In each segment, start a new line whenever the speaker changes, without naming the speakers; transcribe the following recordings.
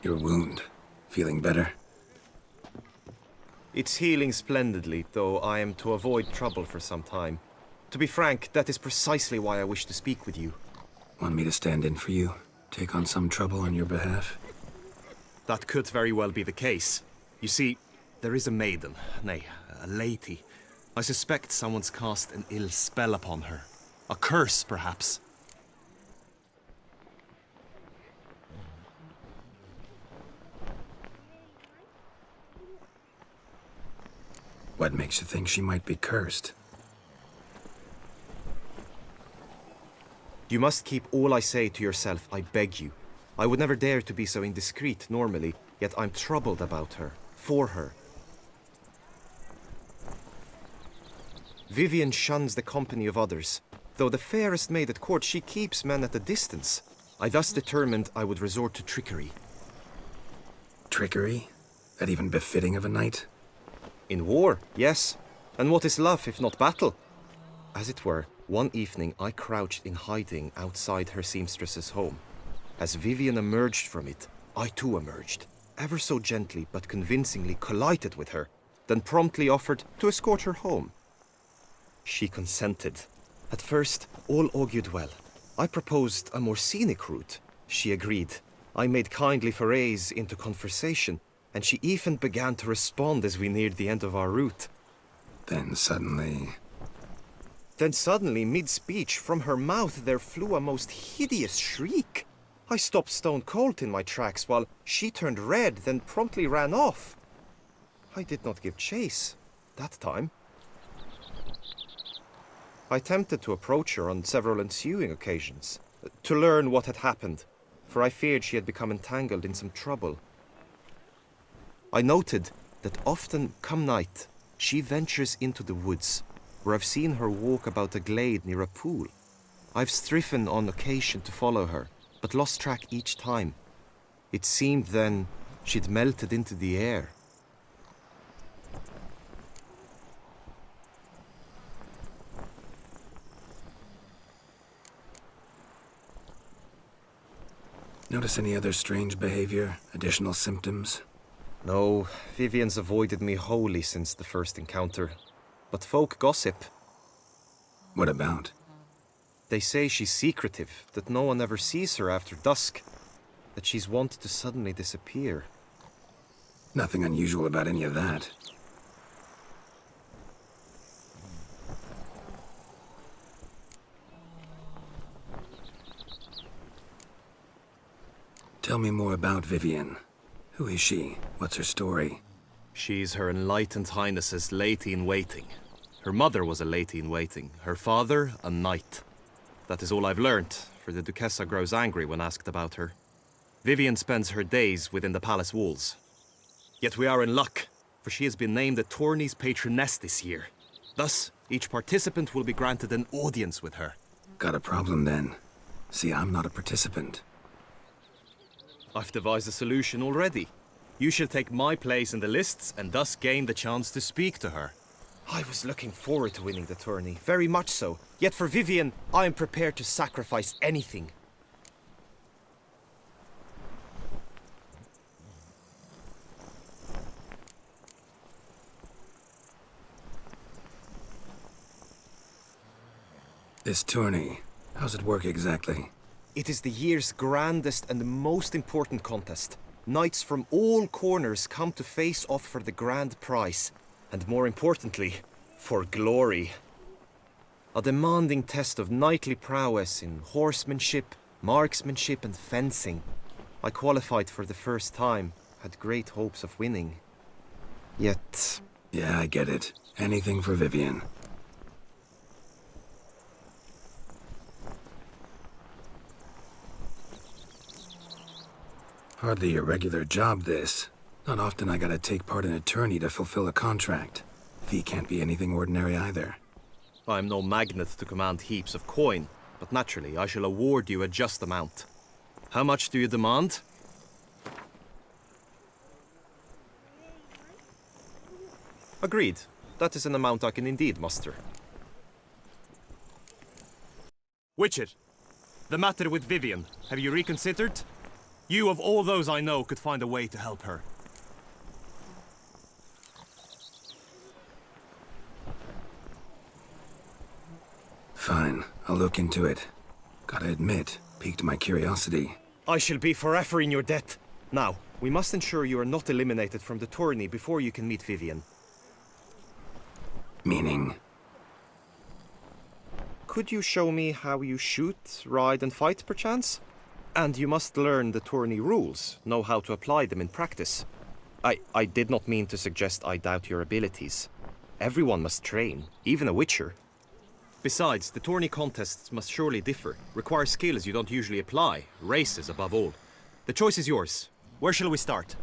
Your wound. Feeling better?
It's healing splendidly, though I am to avoid trouble for some time. To be frank, that is precisely why I wish to speak with you.
Want me to stand in for you? Take on some trouble on your behalf?
That could very well be the case. You see, there is a maiden, nay, a lady. I suspect someone's cast an ill spell upon her. A curse, perhaps.
What makes you think she might be cursed?
You must keep all I say to yourself, I beg you. I would never dare to be so indiscreet normally, yet I'm troubled about her, for her. Vivian shuns the company of others. Though the fairest maid at court, she keeps men at a distance. I thus determined I would resort to trickery.
Trickery? That even befitting of a knight?
In war, yes. And what is love if not battle? As it were, one evening I crouched in hiding outside her seamstress's home. As Vivian emerged from it, I too emerged. Ever so gently but convincingly collided with her, then promptly offered to escort her home. She consented. At first, all augured well. I proposed a more scenic route. She agreed. I made kindly forays into conversation, and she even began to respond as we neared the end of our route.
Then suddenly,
mid-speech, from her mouth there flew a most hideous shriek. I stopped stone cold in my tracks while she turned red, then promptly ran off. I did not give chase, that time. I attempted to approach her on several ensuing occasions, to learn what had happened, for I feared she had become entangled in some trouble. I noted that often, come night, she ventures into the woods, where I've seen her walk about a glade near a pool. I've striven on occasion to follow her, but lost track each time. It seemed then she'd melted into the air.
notice any other strange behavior, additional symptoms?
No, Vivian's avoided me wholly since the first encounter. But folk gossip.
What about?
They say she's secretive, that no one ever sees her after dusk, that she's wont to suddenly disappear.
Nothing unusual about any of that. Tell me more about Vivian. Who is she? What's her story?
She's Her Enlightened Highness's lady-in-waiting. Her mother was a lady-in-waiting, her father a knight. That is all I've learnt, for the Duchessa grows angry when asked about her. Vivian spends her days within the palace walls. Yet we are in luck, for she has been named the tourney's patroness this year. Thus, each participant will be granted an audience with her.
Got a problem then. See, I'm not a participant.
I've devised a solution already. You shall take my place in the lists and thus gain the chance to speak to her. I was looking forward to winning the tourney, very much so. Yet for Vivian, I am prepared to sacrifice anything.
This tourney, how's it work exactly?
It is the year's grandest and most important contest. Knights from all corners come to face off for the grand prize. And more importantly, for glory. A demanding test of knightly prowess in horsemanship, marksmanship and fencing. I qualified for the first time, had great hopes of winning. Yet...
Yeah, I get it. Anything for Vivian. Hardly a regular job, this. Not often I gotta take part in a tourney to fulfill a contract. Fee can't be anything ordinary either.
I'm no magnet to command heaps of coin, but naturally I shall award you a just amount. How much do you demand? Agreed. That is an amount I can indeed muster. Witcher, the matter with Vivian, have you reconsidered? You, of all those I know, could find a way to help her.
Fine, I'll look into it. Gotta admit, piqued my curiosity.
I shall be forever in your debt. Now, we must ensure you are not eliminated from the tourney before you can meet Vivian.
Meaning?
Could you show me how you shoot, ride and fight, perchance? And you must learn the tourney rules, know how to apply them in practice. I did not mean to suggest I doubt your abilities. Everyone must train, even a witcher. Besides, the tourney contests must surely differ, require skills you don't usually apply, races above all. The choice is yours. Where shall we start?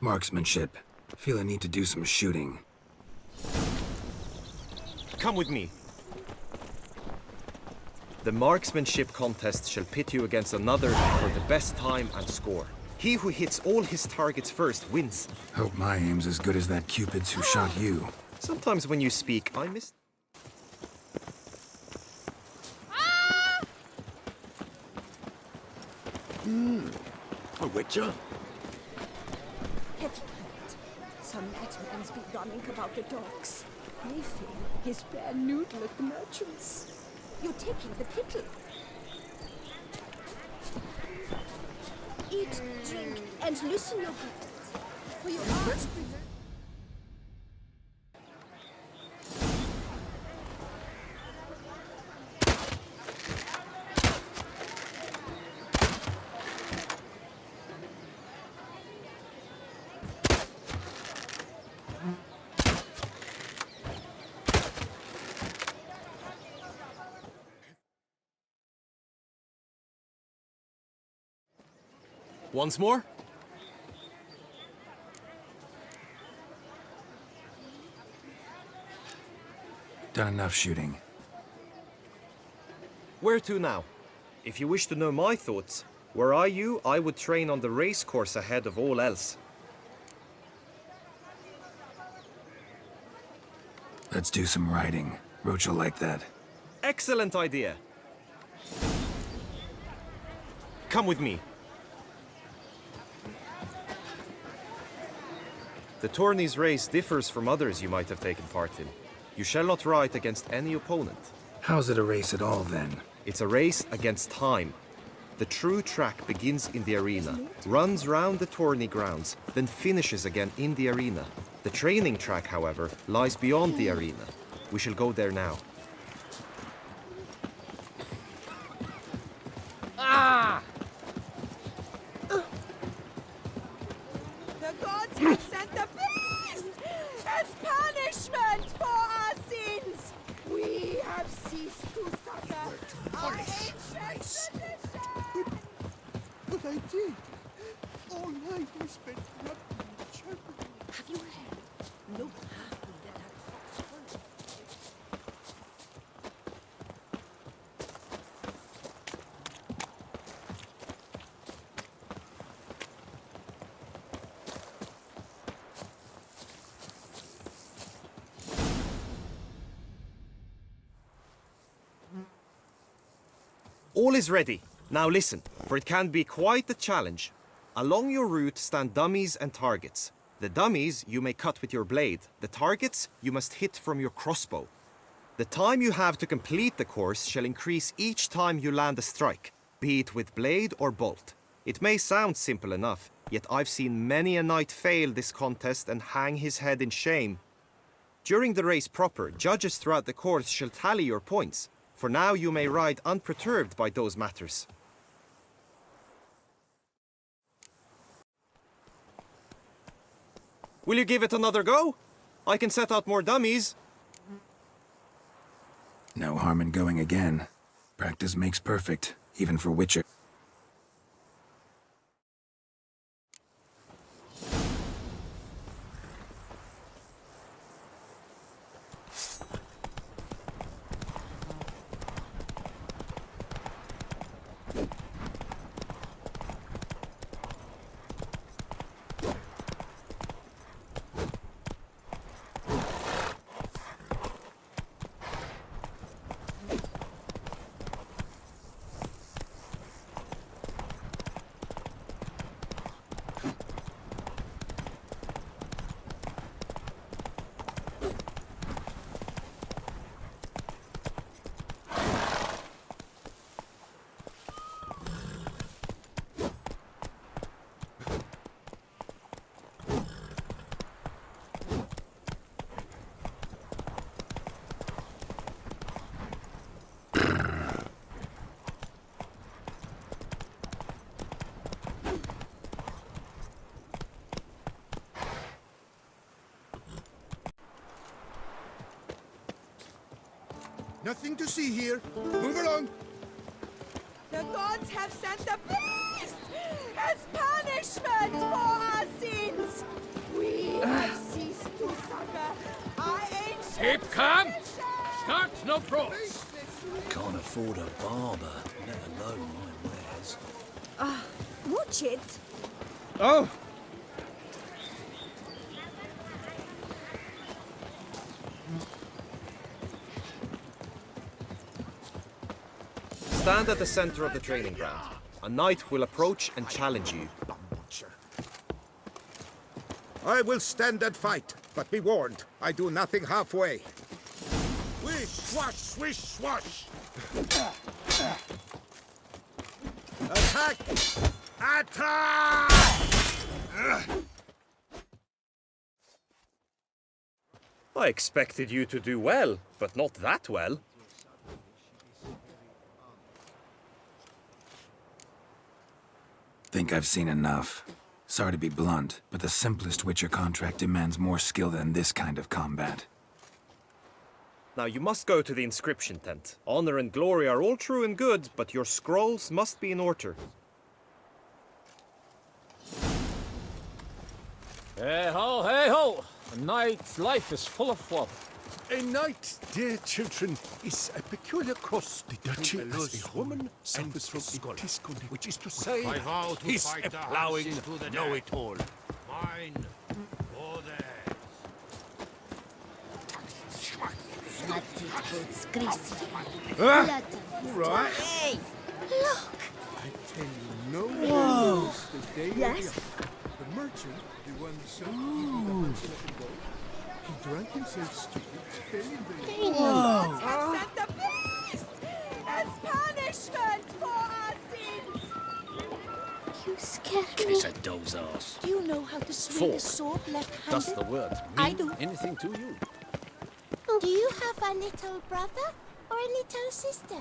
Marksmanship. Feel I need to do some shooting.
Come with me. The marksmanship contest shall pit you against another for the best time and score. He who hits all his targets first wins.
Hope my aim's as good as that Cupid's who shot you.
Sometimes when you speak, I miss...
A witcher?
Have you heard? Some madman's been running about the docks. They feel his bare noodle at the merchants. You're taking the pickle. Eat, drink, and loosen your hands. For your art.
Once more?
Done enough shooting.
Where to now? If you wish to know my thoughts, were I you, I would train on the race course ahead of all else.
Let's do some riding. Roach will like that.
Excellent idea. Come with me. The tourney's race differs from others you might have taken part in. You shall not ride against any opponent.
How's it a race at all, then?
It's a race against time. The true track begins in the arena, runs round the tourney grounds, then finishes again in the arena. The training track, however, lies beyond the arena. We shall go there now.
The gods have sent the beast as punishment for our sins. We have ceased to succor our ancient tradition.
But I did. All night I spent rapping and chirping.
Have you heard? No half-breed that are crops.
All is ready. Now listen, for it can be quite a challenge. Along your route stand dummies and targets. The dummies you may cut with your blade. The targets you must hit from your crossbow. The time you have to complete the course shall increase each time you land a strike, be it with blade or bolt. It may sound simple enough, yet I've seen many a knight fail this contest and hang his head in shame. During the race proper, judges throughout the course shall tally your points. For now you may ride unperturbed by those matters. Will you give it another go? I can set out more dummies.
No harm in going again. Practice makes perfect. even for Witcher.
Nothing to see here. Move along.
The gods have sent the beast as punishment for our sins. We have ceased to succor our ancient
Keep calm.
traditions.
Start no pros.
Can't afford a barber, let alone my wares.
Watch it.
Oh,
Stand at the center of the training ground. A knight will approach and challenge you.
I will stand and fight, but be warned, I do nothing halfway. Swish, swash, swish, swash! Attack! Attack!
I expected you to do well, but not that well.
Think I've seen enough. Sorry to be blunt, but the simplest Witcher contract demands more skill than this kind of combat.
Now you must go to the inscription tent. Honor and glory are all true and good, but your scrolls must be in order.
hey ho! A knight's life is full of woe.
A knight, dear children, is a peculiar cross. The duchy as a woman suffers from intiscone, which is to say,
I vow to
he's
fight
a
the
plowing
Hansen to the
know-it-all.
Mine. For theirs.
Right.
Hey, look.
I tell you, no one knows the day
Yes?
the merchant, the one so evil that let him go, he drank himself stupid, fell in the
Gods have sent the beast as punishment for our sins.
You scare me.
It's a doe's ass.
Do you know how to swing a
Fork.
sword left-handed?
Does the word
I
mean
do.
anything to you?
Do you have a little brother or a little sister?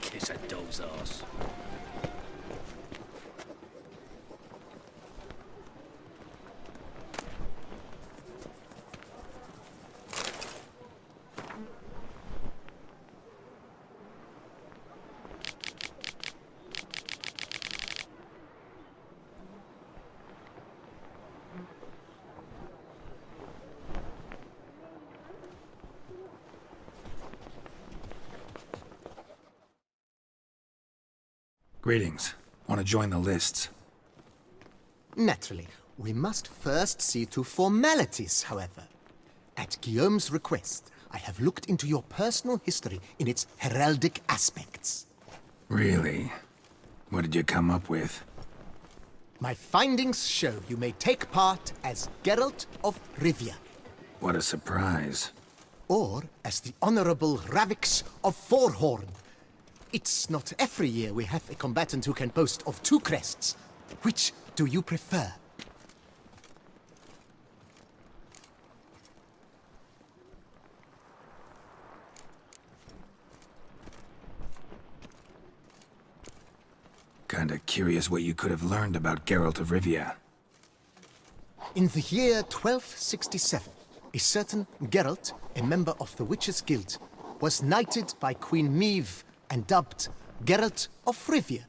Kiss a doe's ass.
Greetings. Want to join the lists?
Naturally. We must first see to formalities, however. At Guillaume's request, I have looked into your personal history in its heraldic aspects.
Really? What did you come up with?
My findings show you may take part as Geralt of Rivia,
What a surprise.
or as the Honorable Ravix of Forhorn. It's not every year we have a combatant who can boast of two crests. Which do you prefer?
kinda curious what you could have learned about Geralt of Rivia.
In the year 1267, a certain Geralt, a member of the Witches' Guild, was knighted by Queen Meve and dubbed Geralt of Rivia.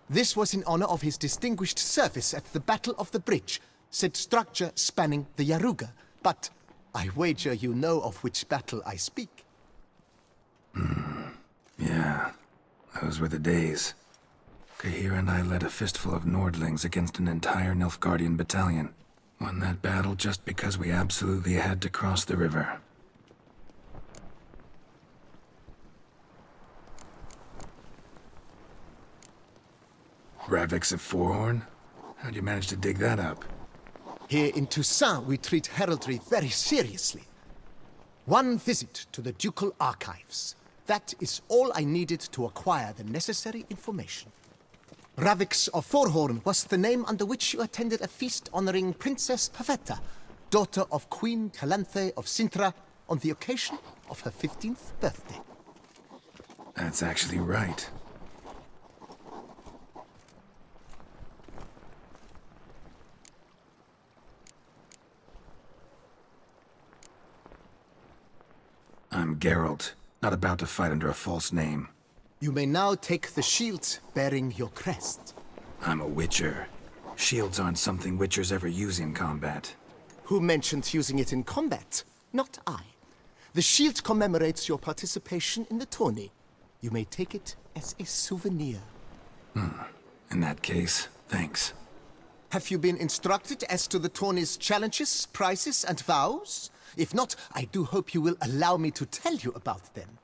This was in honor of his distinguished service at the Battle of the Bridge, said structure spanning the Yaruga. But I wager you know of which battle I speak.
Yeah, those were the days. Kahir and I led a fistful of Nordlings against an entire Nilfgaardian battalion. Won that battle just because we absolutely had to cross the river. Ravix of Forehorn? How'd you manage to dig that up?
Here in Toussaint, we treat heraldry very seriously. One visit to the ducal archives. That is all I needed to acquire the necessary information. Ravix of Forehorn was the name under which you attended a feast honoring Princess Pavetta, daughter of Queen Calanthe of Sintra, on the occasion of her 15th birthday.
That's actually right. I'm Geralt, not about to fight under a false name.
You may now take the shield bearing your crest.
I'm a Witcher. Shields aren't something Witchers ever use in combat.
Who mentioned using it in combat? Not I. The shield commemorates your participation in the tourney. You may take it as a souvenir.
In that case, thanks.
Have you been instructed as to the tourney's challenges, prizes, and vows? If not, I do hope you will allow me to tell you about them.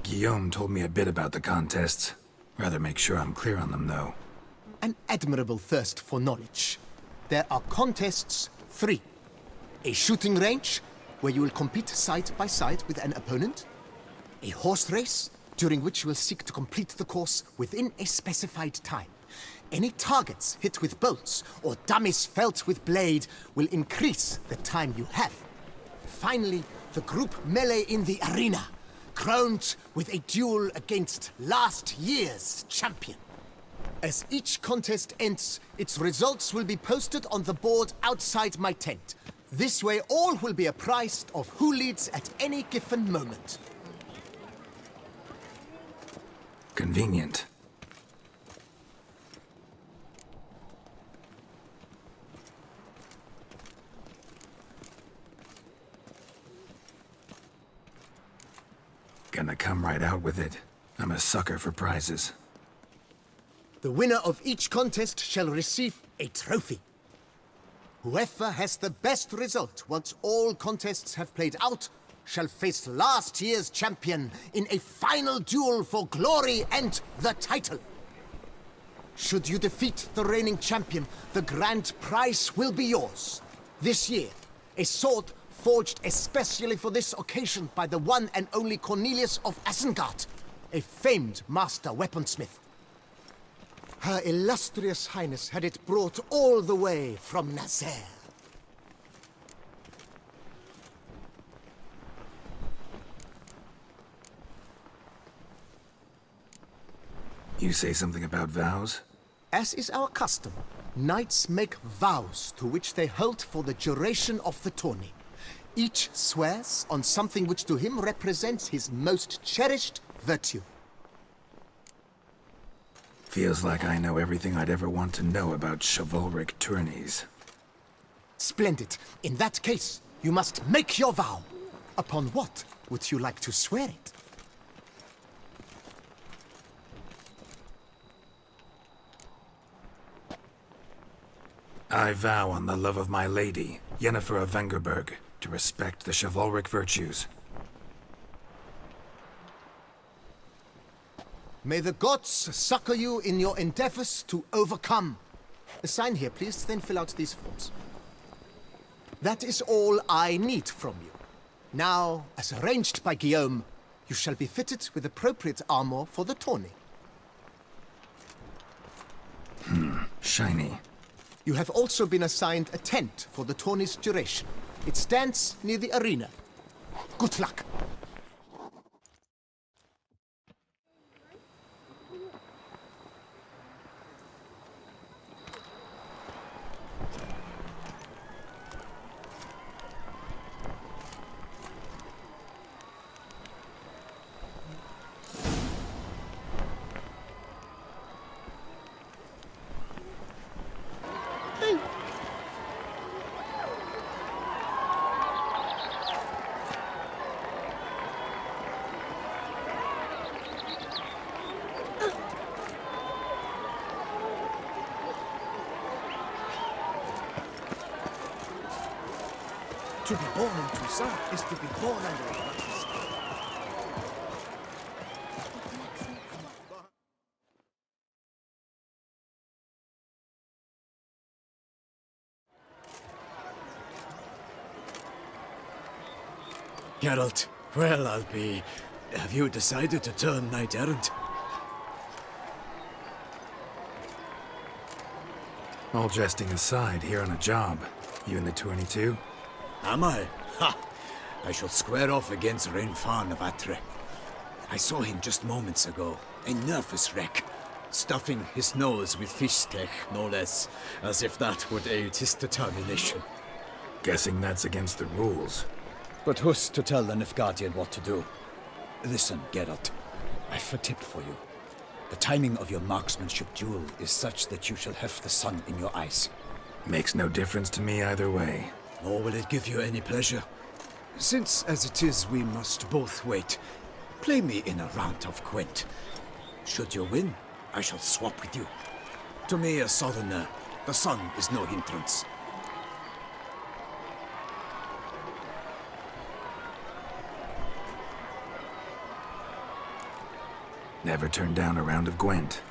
Guillaume told me a bit about the contests. Rather make sure I'm clear on them, though.
An admirable thirst for knowledge. There are contests 3. A shooting range, where you will compete side by side with an opponent. A horse race, during which you will seek to complete the course within a specified time. Any targets hit with bolts or dummies felt with blade will increase the time you have. Finally, the group melee in the arena, crowned with a duel against last year's champion. As each contest ends, its results will be posted on the board outside my tent. This way, all will be apprised of who leads at any given moment.
Convenient. Gonna come right out with it. I'm a sucker for prizes.
The winner of each contest shall receive a trophy. Whoever has the best result once all contests have played out shall face last year's champion in a final duel for glory and the title. Should you defeat the reigning champion, the grand prize will be yours. This year, a sword forged especially for this occasion by the one and only Cornelius of Isengard, a famed master weaponsmith. Her illustrious highness had it brought all the way from Nazaire.
You say something about vows?
As is our custom, knights make vows to which they hold for the duration of the tourney. Each swears on something which to him represents his most cherished virtue.
Feels like I know everything I'd ever want to know about chivalric tourneys.
Splendid. In that case, you must make your vow. Upon what would you like to swear it?
I vow on the love of my lady, Yennefer of Vengerberg, to respect the chivalric virtues.
May the gods succor you in your endeavors to overcome. Sign here, please, then fill out these forms. That is all I need from you. Now, as arranged by Guillaume, you shall be fitted with appropriate armor for the tourney.
Shiny.
You have also been assigned a tent for the tourney's duration. It stands near the arena. Good luck.
To be born in Toussaint is to be born under a lucky star. Geralt, well, I'll be... Have you decided to turn knight-errant?
All jesting aside, here on a job. You in the 22?
Am I? Ha! I shall square off against Renfan of Atre. I saw him just moments ago, a nervous wreck, stuffing his nose with fish steak, no less, as if that would aid his determination.
Guessing that's against the rules.
But who's to tell the Nilfgaardian what to do? Listen, Geralt, I've a tip for you. The timing of your marksmanship duel is such that you shall have the sun in your eyes.
Makes no difference to me either way.
Nor will it give you any pleasure. Since, as it is, we must both wait, play me in a round of Gwent. Should you win, I shall swap with you. To me, a southerner, the sun is no hindrance.
Never turned down a round of Gwent.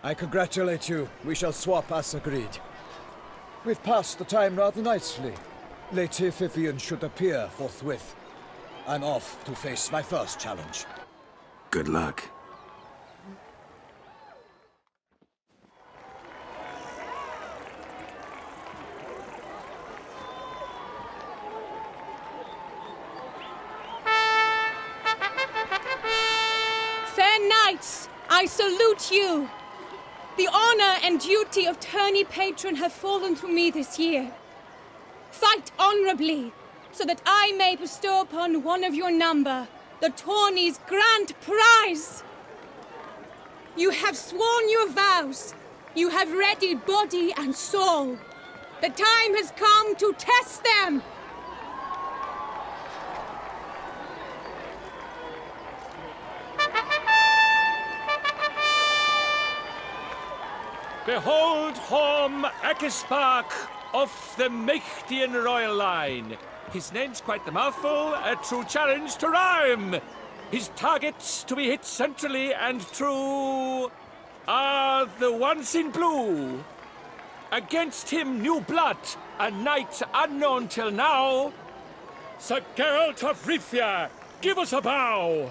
I congratulate you. We shall swap as agreed. We've passed the time rather nicely. Lady Vivian should appear forthwith. I'm off to face my first challenge.
Good luck.
Fair knights, I salute you. The honor and duty of tourney patron have fallen to me this year. Fight honorably, so that I may bestow upon one of your number the tourney's grand prize. You have sworn your vows. You have readied body and soul. The time has come to test them.
Behold Horm Akispark of the Mechtian royal line. His name's quite the mouthful, a true challenge to rhyme. His targets to be hit centrally and true are the ones in blue. Against him new blood, a knight unknown till now. Sir Geralt of Rivia, give us a bow.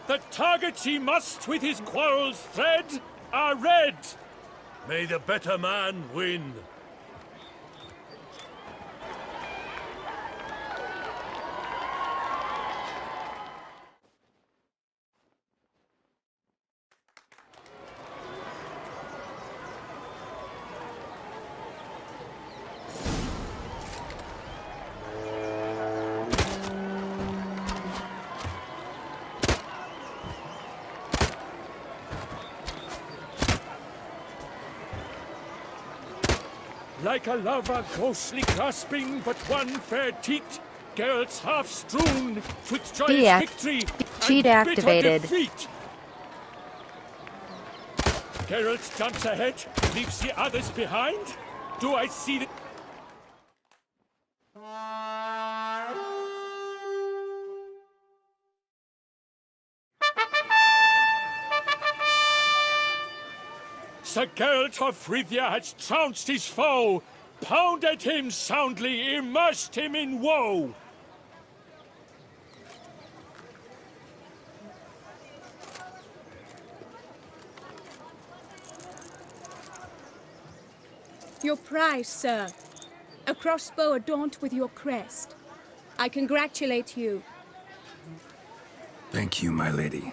The targets he must with his quarrels thread are red. May the better man win. Like a lover ghostly grasping but one fair teat, Geralt's half strewn twixt joyous victory
Cheat
and
activated.
bitter defeat. Geralt jumps ahead, leaves the others behind. Do I see the... Sir Geralt of Rivia has trounced his foe, pounded him soundly, immersed him in woe.
Your prize, sir. A crossbow adorned with your crest. I congratulate you.
Thank you, my lady.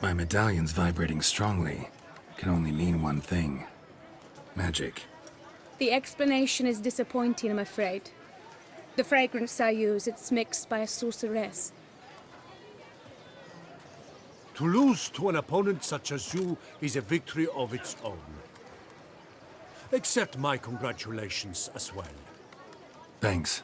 My medallion's vibrating strongly. Can only mean one thing. Magic.
The explanation is disappointing, I'm afraid. The fragrance I use, it's mixed by a sorceress.
To lose to an opponent such as you is a victory of its own. Accept my congratulations as well.
Thanks.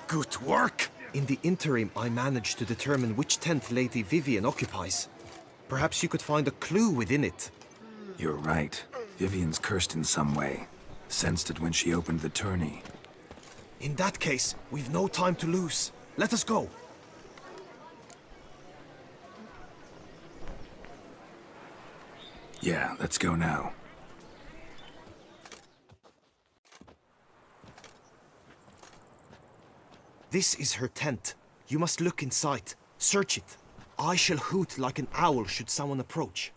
Good work! In the interim, I managed to determine which tent Lady Vivian occupies. Perhaps you could find a clue within it.
You're right. Vivian's cursed in some way. Sensed it when she opened the tourney.
In that case, we've no time to lose. Let us go.
Yeah, let's go now.
This is her tent. You must look inside. Search it. I shall hoot like an owl should someone approach.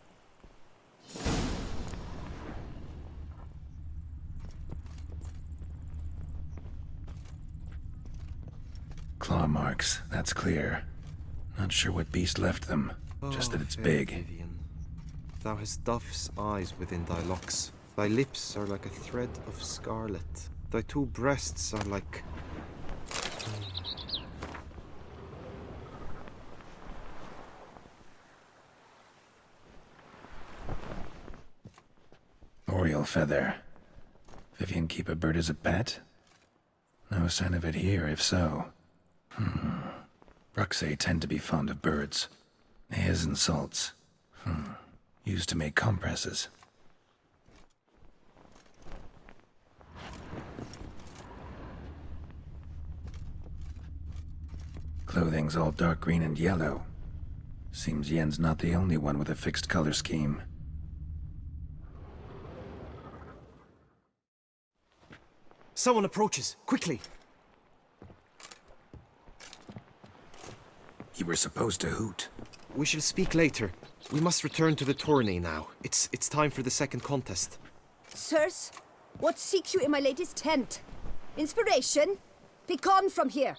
Claw marks, that's clear. Not sure what beast left them, just that it's
fair
big.
Vivian. Thou hast dove's eyes within thy locks. Thy lips are like a thread of scarlet. Thy two breasts are like...
Oriole feather. Vivian keep a bird as a pet? No sign of it here, if so. Bruxay tend to be fond of birds. Hairs and salts. Used to make compresses. Clothing's all dark green and yellow. Seems Yen's not the only one with a fixed color scheme.
Someone approaches. Quickly!
You were supposed to hoot.
We shall speak later. We must return to the tourney now. It's time for the second contest.
Sirs, what seek you in my lady's tent? Inspiration? Be gone from here.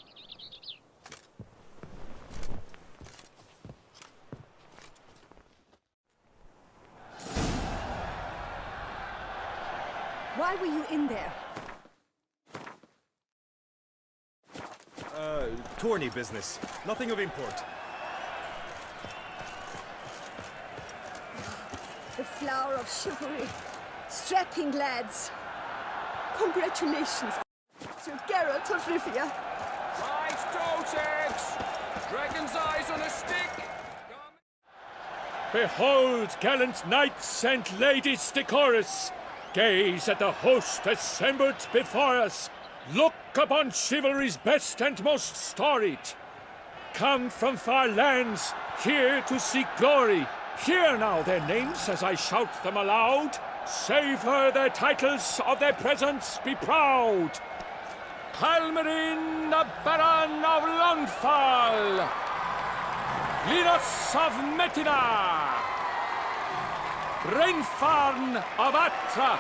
Why were you in there?
Tourney business. Nothing of import.
The flower of chivalry. Strapping lads. Congratulations, Sir Geralt of Rivia.
Nice toe eggs! Dragon's eyes on a stick! Behold, gallant knights and ladies decorous! Gaze at the host assembled before us! Look upon chivalry's best and most storied! Come from far lands, here to seek glory! Hear now their names as I shout them aloud! Savor their titles, of their presence be proud! Palmerin, the Baron of Lonfall! Linus of Metina! Reinfarn of Atra!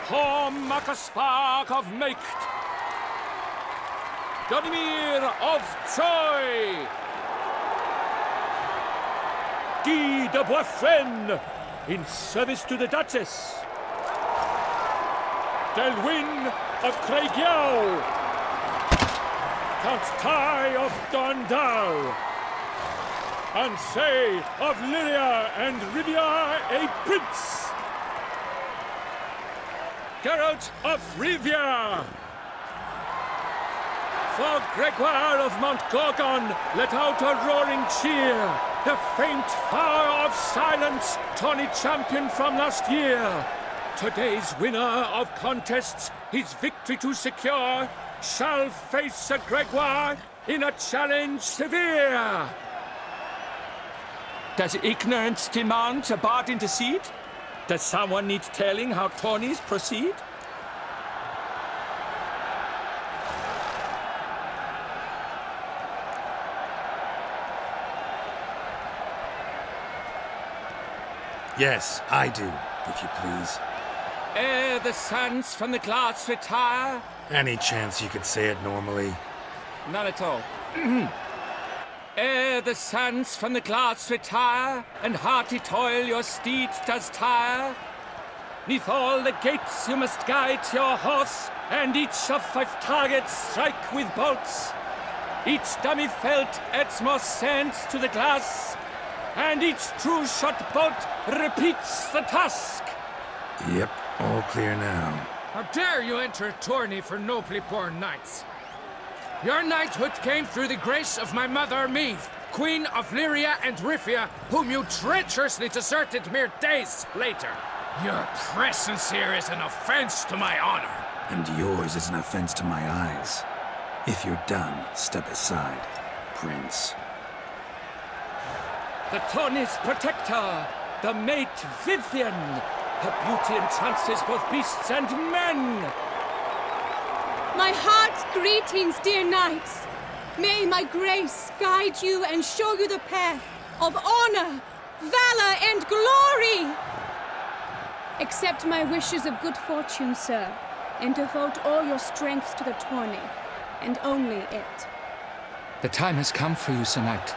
Horm Makaspark of Meicht! Donimir of Troy! Guy de Boisfren, in service to the Duchess! Delwyn of Craigiau! Count Tai of Dondal! Ansay of Lyria and Rivia a prince! Geralt of Rivia! For Gregoire of Montgorgon, let out a roaring cheer! The faint fire of silence, tourney champion from last year! Today's winner of contests, his victory to secure, shall face Sir Gregoire in a challenge severe! Does ignorance demand a bard intercede? Does someone need telling how tourneys proceed?
Yes, I do, if you please.
Ere the suns from the glass retire?
Any chance you could say it normally?
None at all. Ere the suns from the glass retire, and hearty toil your steed does tire, neath all the gates you must guide your horse, and each of 5 targets strike with bolts. Each dummy felt adds more sense to the glass, and each true shot bolt repeats the task.
Yep, all clear now.
How dare you enter a tourney for nobly born knights? Your knighthood came through the grace of my mother Meath, Queen of Lyria and Rivia, whom you treacherously deserted mere days later. Your presence here is an offense to my honor.
And yours is an offense to my eyes. If you're done, step aside, Prince.
The tourney's protector, the mate Vivian, her beauty entrances both beasts and men.
My heart's greetings, dear knights. May my grace guide you and show you the path of honor, valor, and glory. Accept my wishes of good fortune, sir, and devote all your strength to the tourney, and only it.
The time has come for you, Sir Knight.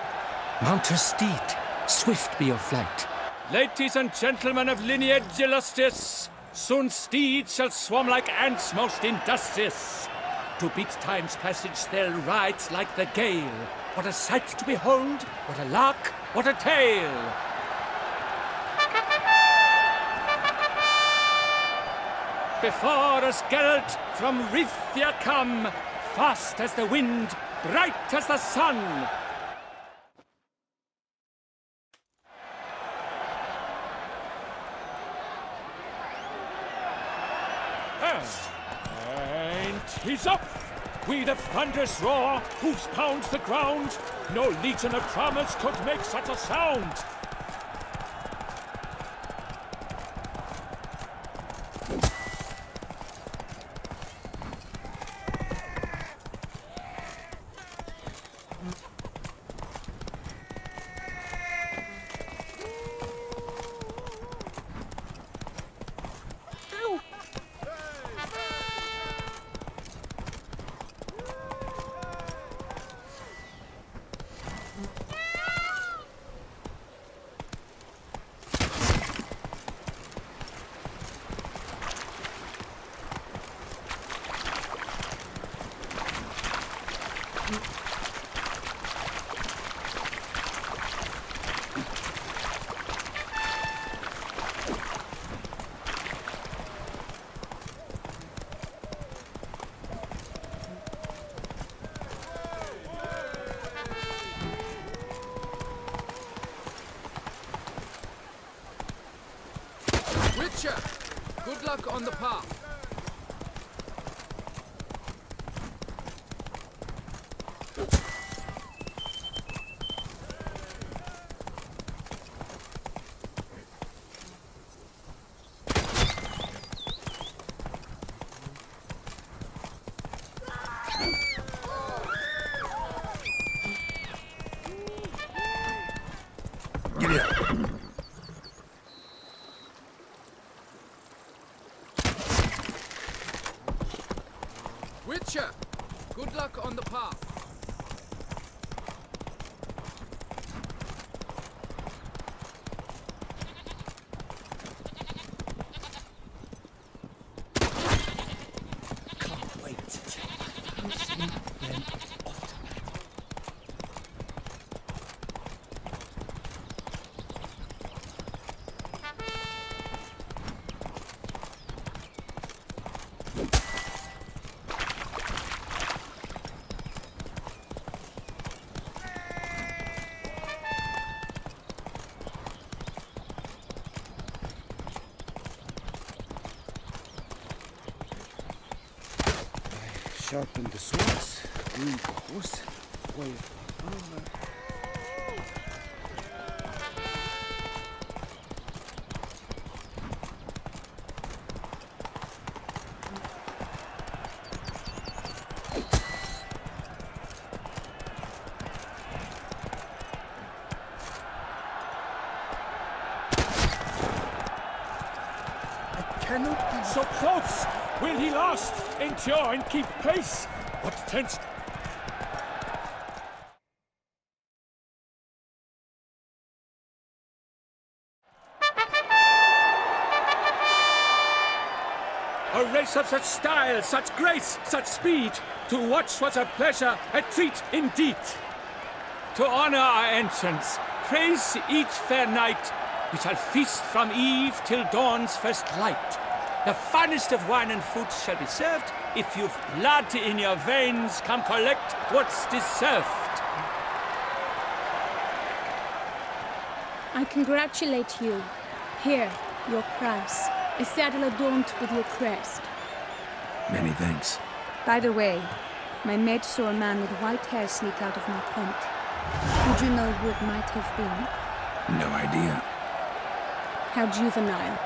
Mount your steed. Swift be your flight. Ladies and gentlemen of lineage illustrious, soon steeds shall swarm like ants most industrious. To beat time's passage they'll ride like the gale. What a sight to behold, what a lark, what a tale! before us Geralt from Rithia come, fast as the wind, bright as the sun. And he's off! With a thunderous roar, hoofs pounds the ground. No legion of drummers could make such a sound.
Witcher, good luck on the path.
Giddy up.
Witcher, good luck on the path.
Can't wait. I've seen them often. Sharpen the swords, lead the horse, way over. I cannot be
so close! Will he last? Endure and keep pace? What tense... A race of such style, such grace, such speed. To watch was a pleasure, a treat indeed. To honor our entrance, praise each fair knight. We shall feast from eve till dawn's first light. The finest of wine and food shall be served. If you've blood in your veins, come collect what's deserved.
I congratulate you. Here, your price. A saddle adorned with your crest.
Many thanks.
By the way, my maid saw a man with white hair sneak out of my tent. Would you know who it might have been?
No idea.
How juvenile.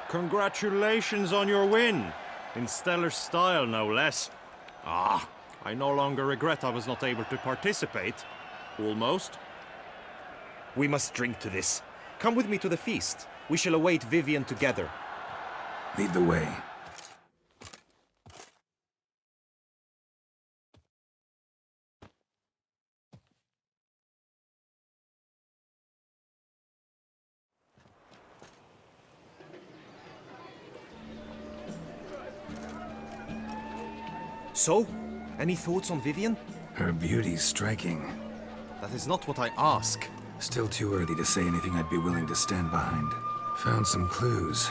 Congratulations on your win. In stellar style, no less. Ah, I no longer regret I was not able to participate. Almost.
We must drink to this. Come with me to the feast. We shall await Vivian together.
Lead the way.
So, any thoughts on Vivian?
Her beauty's striking.
That is not what I ask.
Still too early to say anything I'd be willing to stand behind. Found some clues.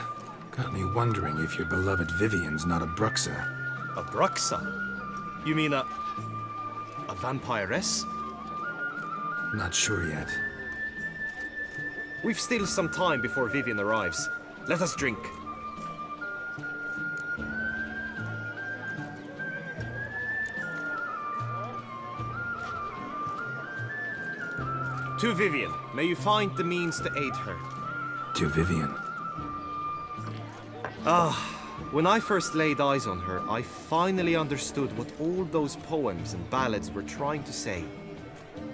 Got me wondering if your beloved Vivian's not a Bruxa.
A Bruxa? You mean a vampiress?
Not sure yet.
We've still some time before Vivian arrives. Let us drink. To Vivian, may you find the means to aid her.
To Vivian.
When I first laid eyes on her, I finally understood what all those poems and ballads were trying to say.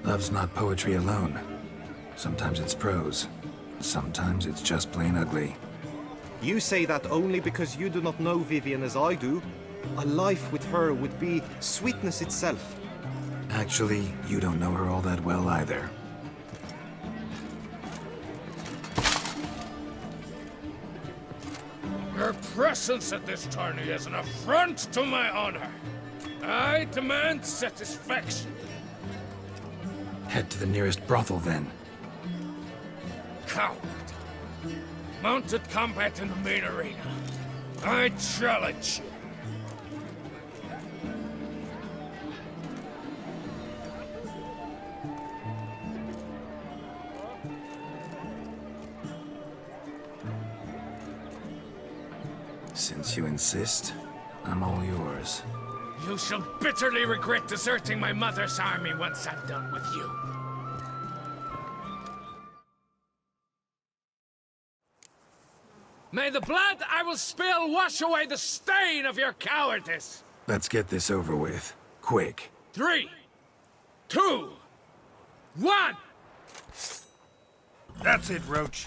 Love's not poetry alone. Sometimes it's prose. Sometimes it's just plain ugly.
You say that only because you do not know Vivian as I do. A life with her would be sweetness itself.
Actually, you don't know her all that well either.
Your presence at this tourney is an affront to my honor. I demand satisfaction.
Head to the nearest brothel, then.
Coward. Mounted combat in the main arena. I challenge you.
Since you insist, I'm all yours.
You shall bitterly regret deserting my mother's army once I'm done with you. May the blood I will spill wash away the stain of your cowardice!
Let's get this over with. Quick.
3, 2, 1!
That's it, Roach.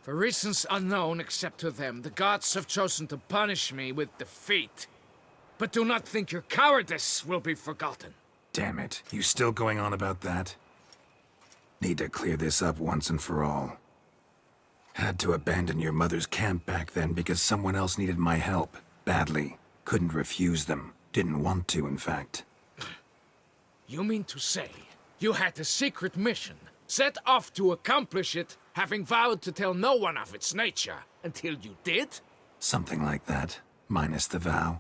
For reasons unknown except to them, the gods have chosen to punish me with defeat. But do not think your cowardice will be forgotten.
Damn it. You still going on about that? Need to clear this up once and for all. Had to abandon your mother's camp back then because someone else needed my help. Badly. Couldn't refuse them. Didn't want to, in fact.
You mean to say you had a secret mission, set off to accomplish it, having vowed to tell no one of its nature, until you did?
Something like that. Minus the vow.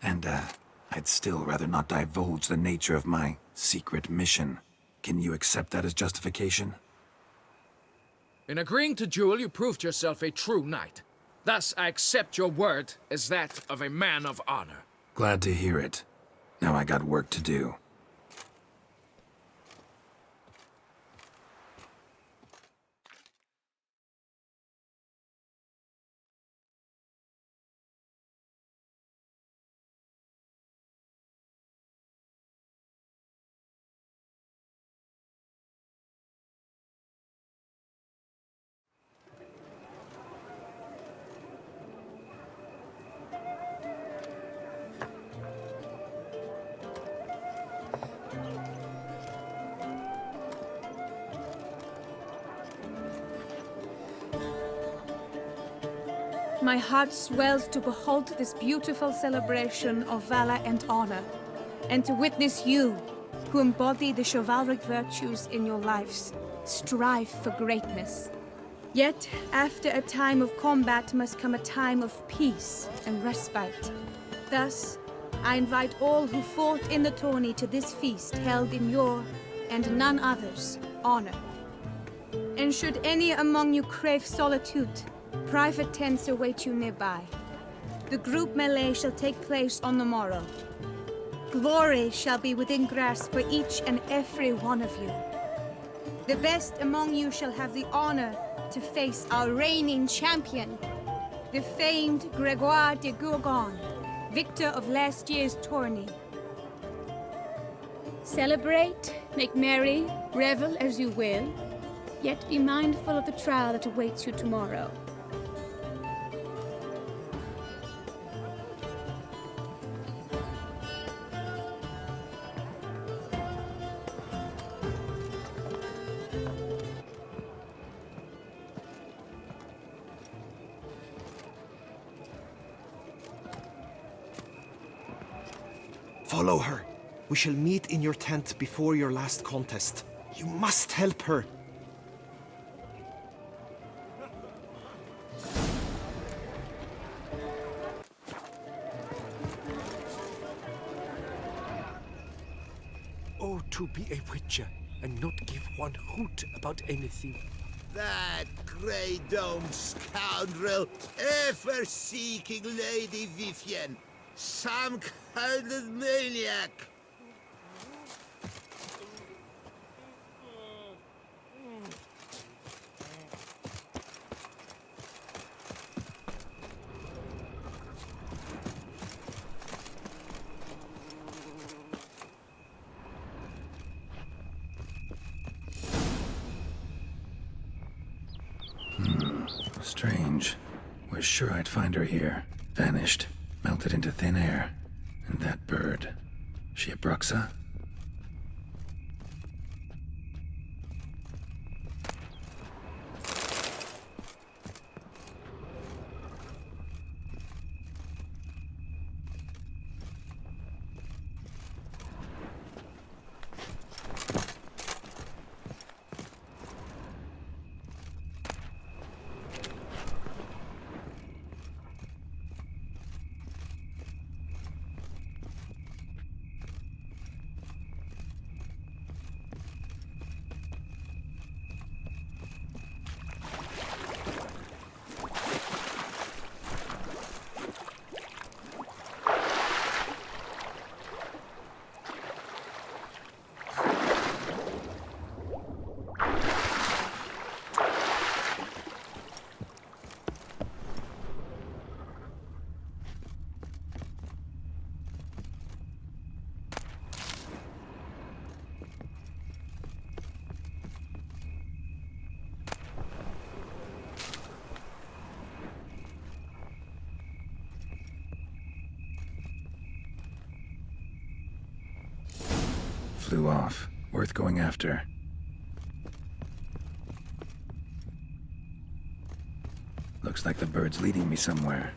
And, I'd still rather not divulge the nature of my secret mission. Can you accept that as justification?
In agreeing to duel, you proved yourself a true knight. Thus, I accept your word as that of a man of honor.
Glad to hear it. Now I got work to do.
My heart swells to behold this beautiful celebration of valor and honor, and to witness you, who embody the chivalric virtues in your lives, strive for greatness. Yet, after a time of combat must come a time of peace and respite. Thus, I invite all who fought in the tourney to this feast held in your, and none other's, honor. And should any among you crave solitude, private tents await you nearby. The group melee shall take place on the morrow. Glory shall be within grasp for each and every one of you. The best among you shall have the honor to face our reigning champion, the famed Gregoire de Gourgon, victor of last year's tourney. Celebrate, make merry, revel as you will, yet be mindful of the trial that awaits you tomorrow.
Follow her. We shall meet in your tent before your last contest. You must help her.
Oh, to be a witcher and not give one hoot about anything.
That grey-domed scoundrel, ever-seeking Lady Vivienne. Some kind of maniac.
Strange. Was sure I'd find her here. Vanished. Melted into thin air. And that bird. She a Bruxa? Flew off. Worth going after. Looks like the bird's leading me somewhere.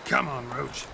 Come on, Roach.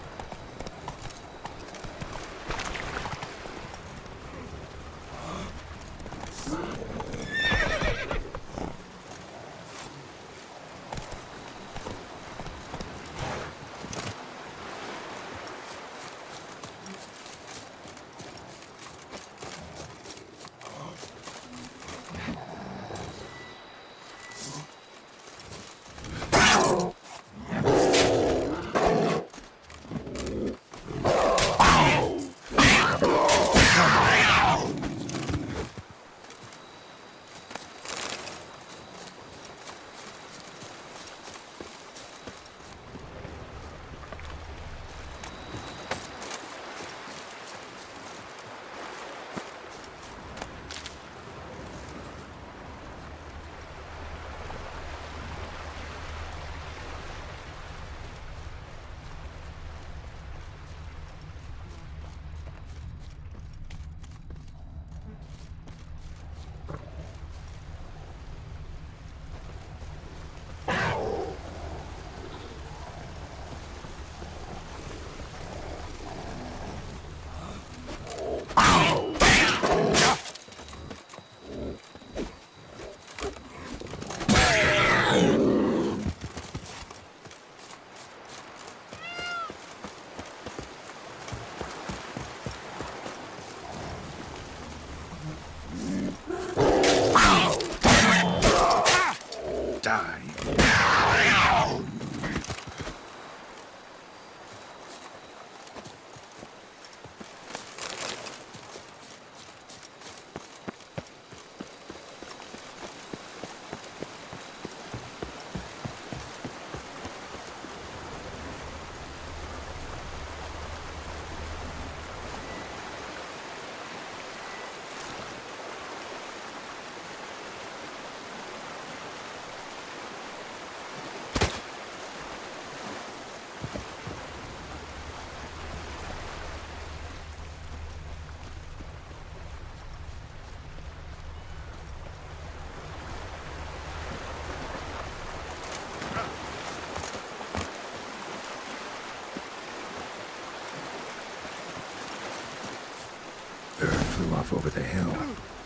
off over the hill.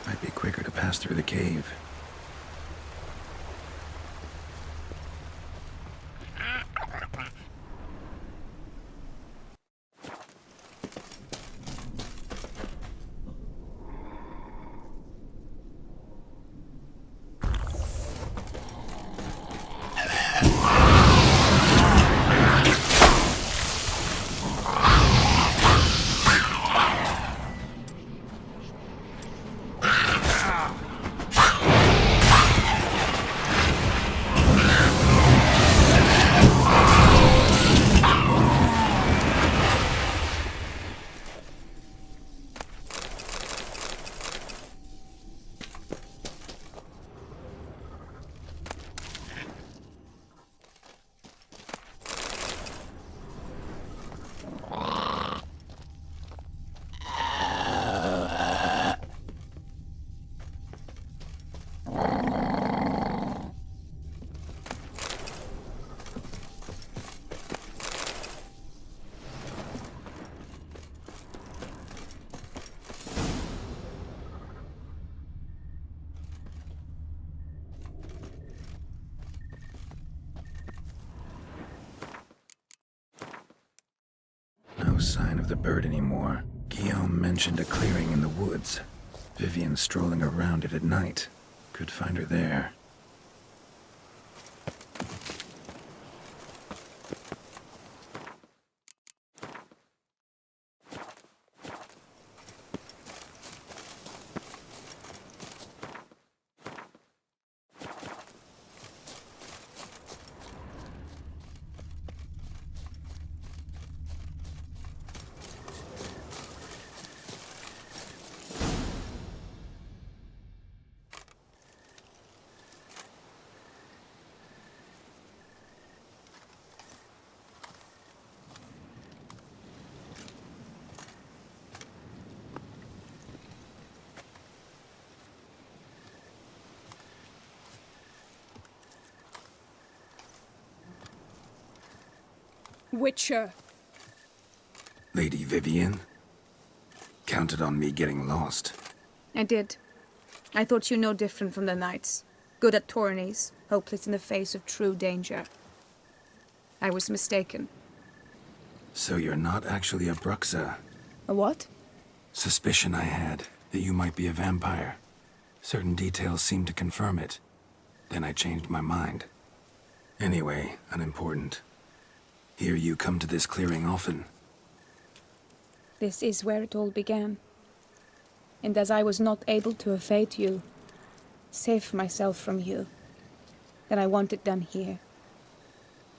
Might be quicker to pass through the cave. No sign of the bird anymore. Guillaume mentioned a clearing in the woods. Vivian strolling around it at night. Could find her there.
Witcher.
Lady Vivian? Counted on me getting lost.
I did. I thought you no different from the knights. Good at tourneys, hopeless in the face of true danger. I was mistaken.
So you're not actually a Bruxa?
A what?
Suspicion I had, that you might be a vampire. Certain details seemed to confirm it. Then I changed my mind. Anyway, unimportant. Hear you come to this clearing often.
This is where it all began. And as I was not able to evade you, save myself from you, then I want it done here.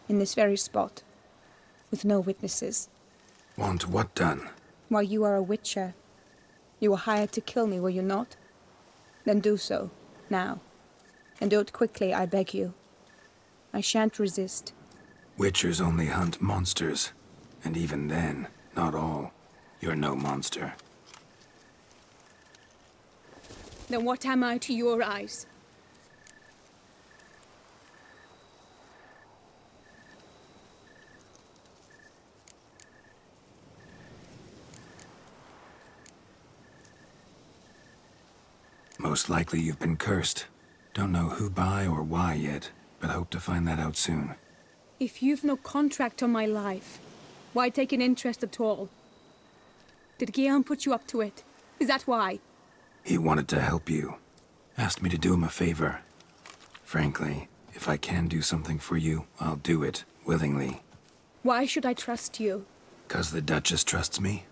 In this very spot. With no witnesses.
Want what done?
Why, you are a witcher. You were hired to kill me, were you not? Then do so, now. And do it quickly, I beg you. I shan't resist.
Witchers only hunt monsters. And even then, not all. You're no monster.
Then what am I to your eyes?
Most likely you've been cursed. Don't know who by or why yet, but hope to find that out soon.
If you've no contract on my life, why take an interest at all? Did Guillaume put you up to it? Is that why?
He wanted to help you. Asked me to do him a favor. Frankly, if I can do something for you, I'll do it, willingly.
Why should I trust you?
'Cause the Duchess trusts me?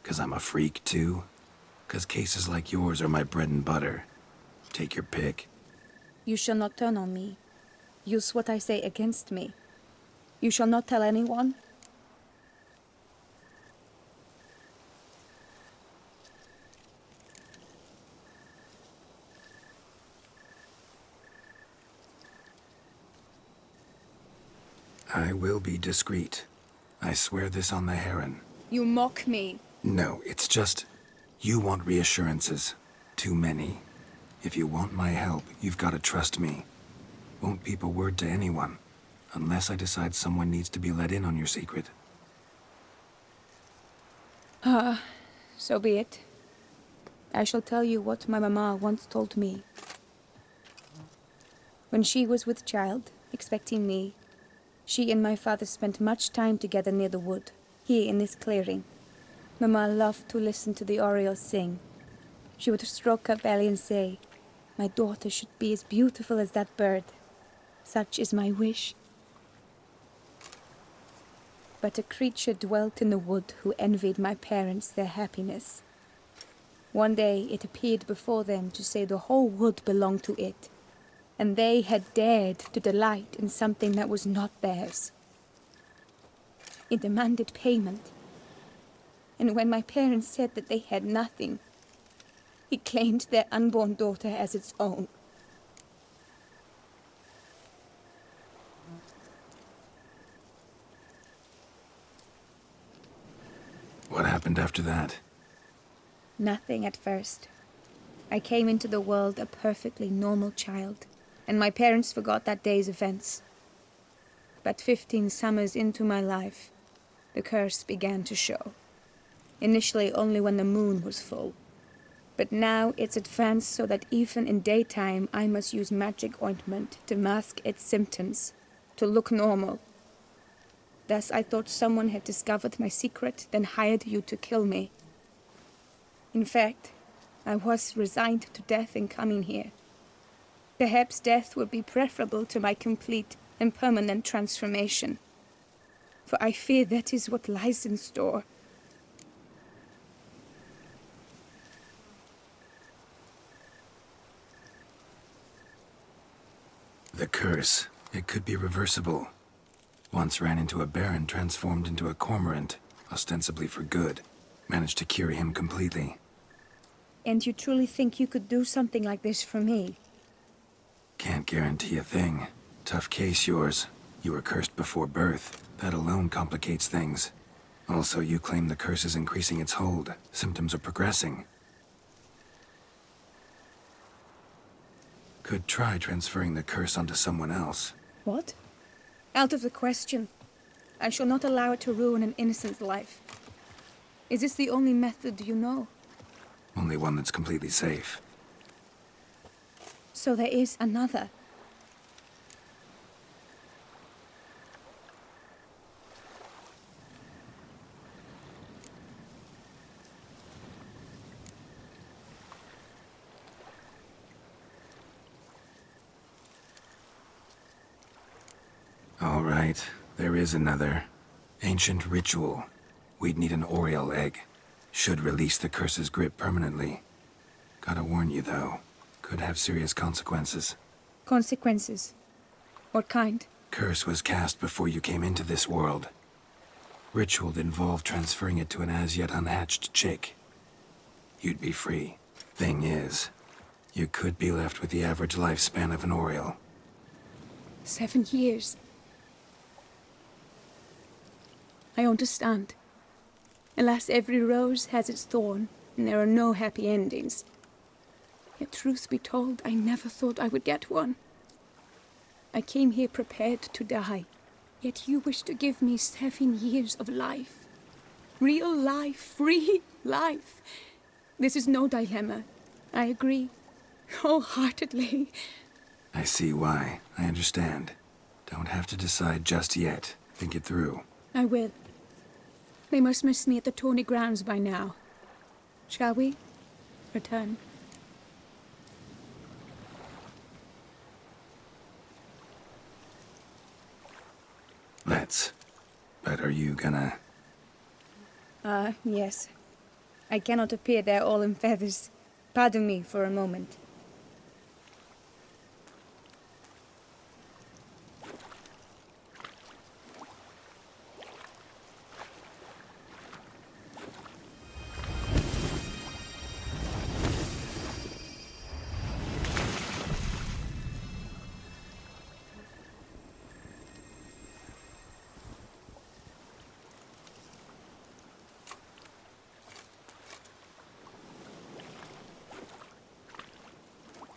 'Cause I'm a freak, too? 'Cause cases like yours are my bread and butter. Take your pick.
You shall not turn on me. Use what I say against me. You shall not tell anyone?
I will be discreet. I swear this on the Heron.
You mock me.
No, it's just... You want reassurances. Too many. If you want my help, you've got to trust me. Won't peep a word to anyone. Unless I decide someone needs to be let in on your secret.
So be it. I shall tell you what my mamma once told me. When she was with child, expecting me, she and my father spent much time together near the wood, here in this clearing. Mamma loved to listen to the orioles sing. She would stroke her belly and say, "My daughter should be as beautiful as that bird. Such is my wish." But a creature dwelt in the wood who envied my parents their happiness. One day it appeared before them to say the whole wood belonged to it, and they had dared to delight in something that was not theirs. It demanded payment, and when my parents said that they had nothing, it claimed their unborn daughter as its own.
What happened after that?
Nothing at first. I came into the world a perfectly normal child, and my parents forgot that day's events. But 15 summers into my life, the curse began to show. Initially only when the moon was full. But now it's advanced so that even in daytime I must use magic ointment to mask its symptoms, to look normal. Thus I thought someone had discovered my secret, then hired you to kill me. In fact, I was resigned to death in coming here. Perhaps death would be preferable to my complete and permanent transformation. For I fear that is what lies in store.
The curse. It could be reversible. Once ran into a baron transformed into a cormorant, ostensibly for good. Managed to cure him completely.
And you truly think you could do something like this for me?
Can't guarantee a thing. Tough case, yours. You were cursed before birth. That alone complicates things. Also, you claim the curse is increasing its hold. Symptoms are progressing. Could try transferring the curse onto someone else.
What? Out of the question. I shall not allow it to ruin an innocent's life. Is this the only method you know?
Only one that's completely safe.
So there is another.
All right, there is another. Ancient ritual. We'd need an oriole egg. Should release the curse's grip permanently. Gotta warn you, though. Could have serious consequences.
Consequences? What kind?
Curse was cast before you came into this world. Ritual involved transferring it to an as-yet unhatched chick. You'd be free. Thing is, you could be left with the average lifespan of an oriole.
7 years. I understand. Alas, every rose has its thorn, and there are no happy endings. Yet truth be told, I never thought I would get one. I came here prepared to die, yet you wish to give me 7 years of life. Real life, free life. This is no dilemma. I agree, wholeheartedly.
I see why. I understand. Don't have to decide just yet. Think it through.
I will. They must miss me at the tourney grounds by now. Shall we? Return.
Let's. But are you gonna...
Yes. I cannot appear there all in feathers. Pardon me for a moment.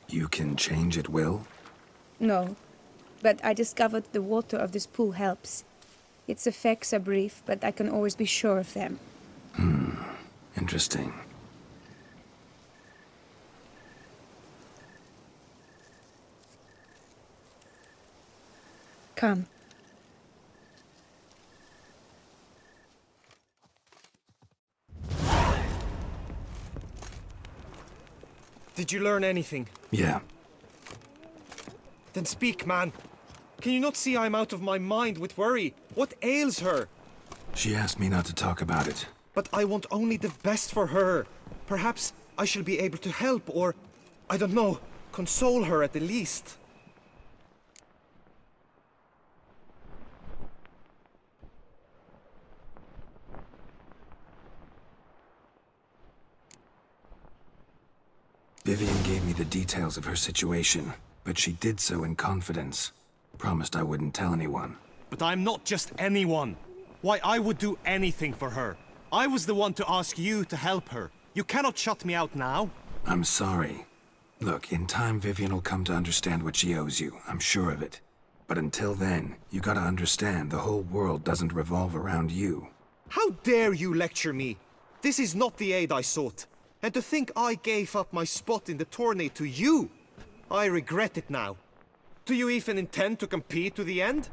You can change at will?
No, but I discovered the water of this pool helps. Its effects are brief, but I can always be sure of them.
Interesting.
Come.
Did you learn anything?
Yeah.
Then speak, man. Can you not see I'm out of my mind with worry? What ails her?
She asked me not to talk about it.
But I want only the best for her. Perhaps I shall be able to help or, I don't know, console her at the least.
Vivian gave me the details of her situation, but she did so in confidence. Promised I wouldn't tell anyone.
But I'm not just anyone. Why, I would do anything for her. I was the one to ask you to help her. You cannot shut me out now.
I'm sorry. Look, in time Vivian will come to understand what she owes you. I'm sure of it. But until then, you gotta understand the whole world doesn't revolve around you.
How dare you lecture me? This is not the aid I sought. And to think I gave up my spot in the tourney to you! I regret it now. Do you even intend to compete to the end?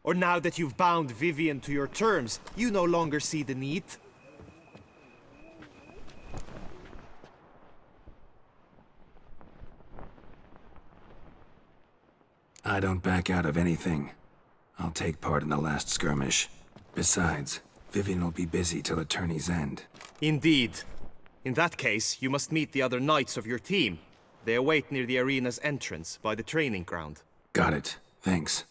Or now that you've bound Vivian to your terms, you no longer see the need?
I don't back out of anything. I'll take part in the last skirmish. Besides, Vivian will be busy till the tourney's end.
Indeed. In that case, you must meet the other knights of your team. They await near the arena's entrance, by the training ground.
Got it. Thanks.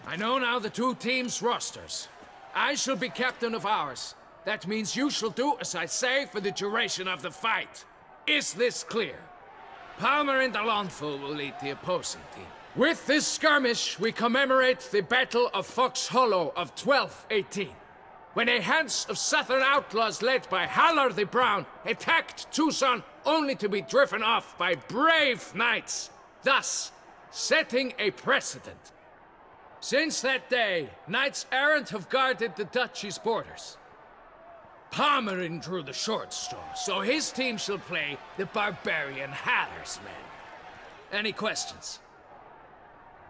I know now the two teams' rosters. I shall be captain of ours. That means you shall do as I say for the duration of the fight. Is this clear? Palmer and Alonful will lead the opposing team. With this skirmish, we commemorate the Battle of Fox Hollow of 1218, when a hands of southern outlaws led by Halar the Brown attacked Tucson only to be driven off by brave knights, thus setting a precedent. Since that day, knights errant have guarded the duchy's borders. Palmerin drew the short straw, so his team shall play the barbarian Halar's men. Any questions?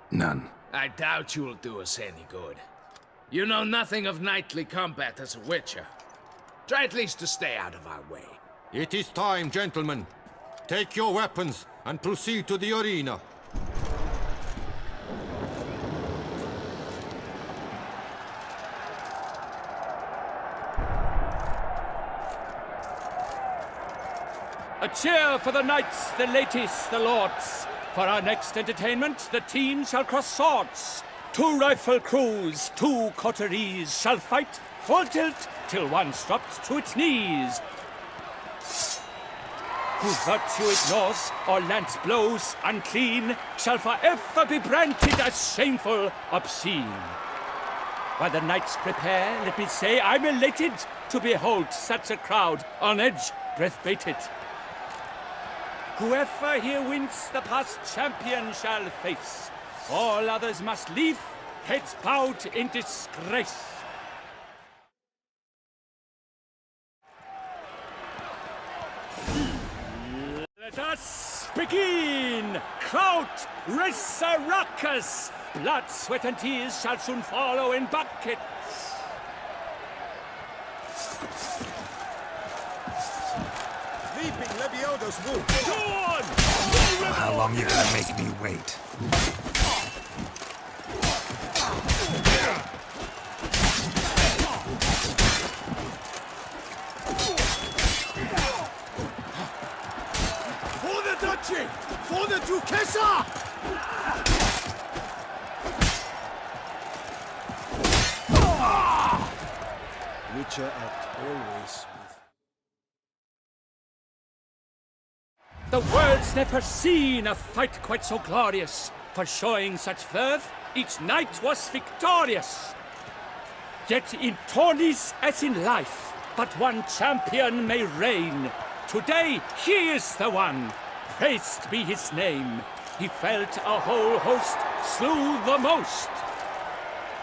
None.
I doubt you'll do us any good. You know nothing of knightly combat as a witcher. Try at least to stay out of our way.
It is time, gentlemen. Take your weapons and proceed to the arena.
A cheer for the knights, the ladies, the lords. For our next entertainment, the team shall cross swords. 2 rifle crews, 2 coteries shall fight full tilt till one drops to its knees. Who virtue ignores or lance blows unclean shall forever be branded as shameful, obscene. While the knights prepare, let me say I'm elated to behold such a crowd on edge, breath-baited. Whoever here wins the past champion shall face. All others must leave, heads bowed in disgrace. Let us begin! Kraut, Resurrecus! Blood, sweat, and tears shall soon follow in buckets.
Leaping Lebioda's wound.
Go on!
How long you gonna make me wait?
For the duchy! For the Duchessa!
Witcher act always with...
The world's never seen a fight quite so glorious. For showing such verve, each knight was victorious. Yet in tourneys as in life, but one champion may reign. Today, he is the one. Praised be his name. he felt a whole host slew the most.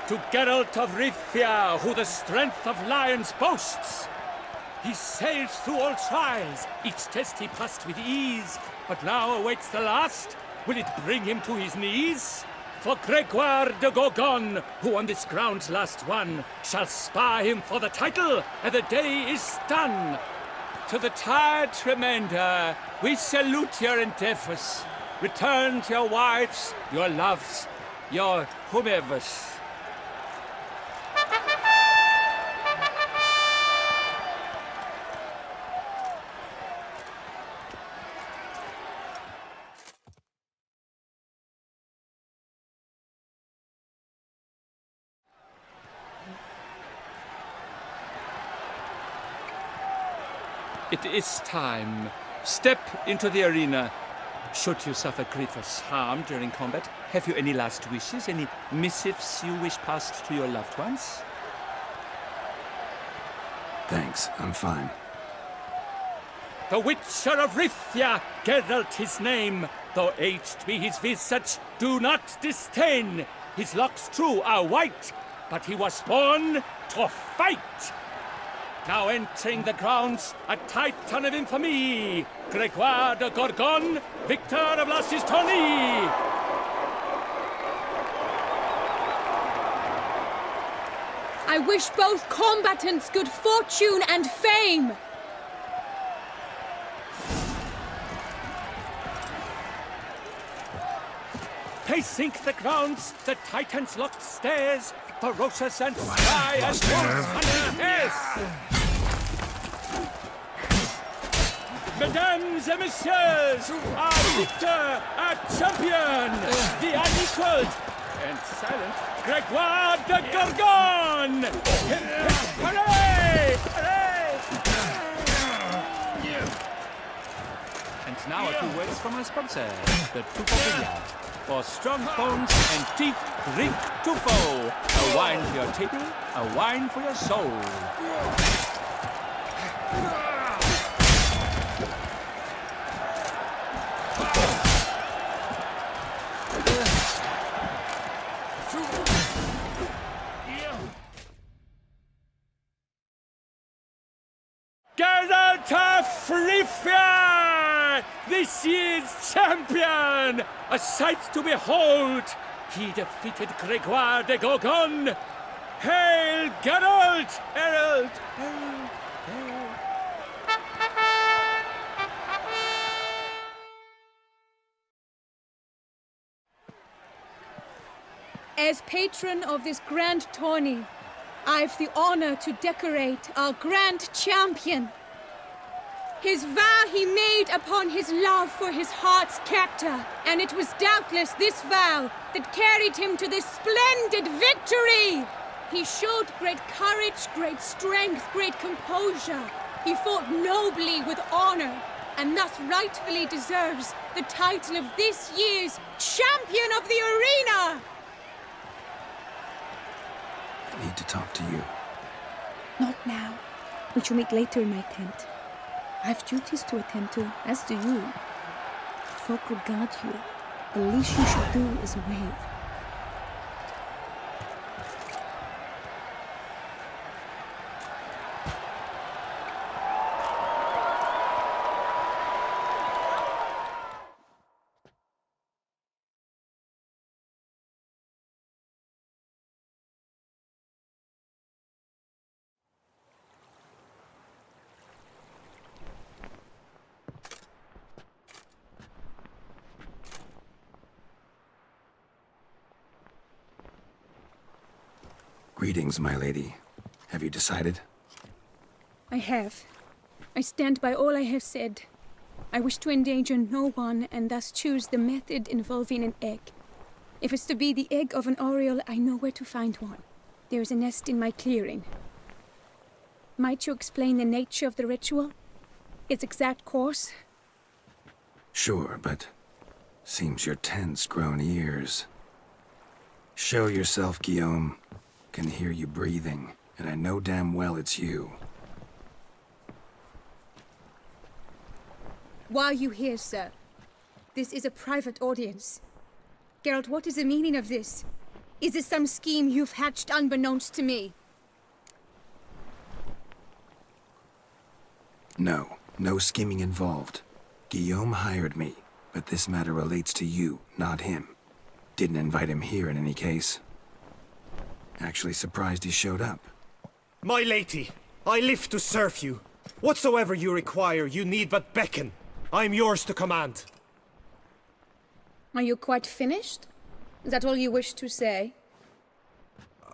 To Geralt of Rivia, who the strength of lions boasts, he sailed through all trials, each test he passed with ease, but now awaits the last. Will it bring him to his knees? For Gregoire de Gorgon, who on this ground last won, shall spar him for the title, and the day is done. To the tired remainder, we salute your endeavors. Return to your wives, your loves, your whomevers. It is time. Step into the arena. Should you suffer grievous harm during combat, have you any last wishes, any missives you wish passed to your loved ones?
Thanks, I'm fine.
The Witcher of Rivia, Geralt his name. Though aged be his visage, do not disdain. His locks true are white, but he was born to fight. Now entering the grounds, a titan of infamy, Gregoire de Gorgon, victor of Las's tourney.
I wish both combatants good fortune and fame.
Pacing the grounds, the titans locked stairs, ferocious and spry as wolves hunting hares. Mesdames et messieurs, our victor, our champion, the unequaled and silent Gregoire de Gorgon! Hooray! Hooray! And now a few words from our sponsor, the Tufo. For strong bones and teeth, drink Tufo. A wine for your table, a wine for your soul. Geralt of Rivia, this year's champion, a sight to behold. He defeated Gregoire de Gorgon. Hail, Geralt! Herald! Herald! Herald!
As patron of this grand tourney, I've the honor to decorate our grand champion. His vow he made upon his love for his heart's captor, and it was doubtless this vow that carried him to this splendid victory. He showed great courage, great strength, great composure. He fought nobly with honor, and thus rightfully deserves the title of this year's Champion of the Arena.
I need to talk to you.
Not now. We shall meet later in my tent. I have duties to attend to, as do you. Folk regard you. The least you should do is wave.
Greetings, my lady. Have you decided?
I have. I stand by all I have said. I wish to endanger no one and thus choose the method involving an egg. If it's to be the egg of an oriole, I know where to find one. There is a nest in my clearing. Might you explain the nature of the ritual? Its exact course?
Sure, but seems your tent's grown ears. Show yourself, Guillaume. Can hear you breathing, and I know damn well it's you.
While you here, sir, This is a private audience. Geralt, what is the meaning of this? Is this some scheme you've hatched unbeknownst to me?
No, no scheming involved. Guillaume hired me, but this matter relates to you, not him. Didn't invite him here in any case. Actually surprised he showed up.
My lady, I live to serve you. Whatsoever you require, you need but beckon. I am yours to command.
Are you quite finished? Is that all you wish to say?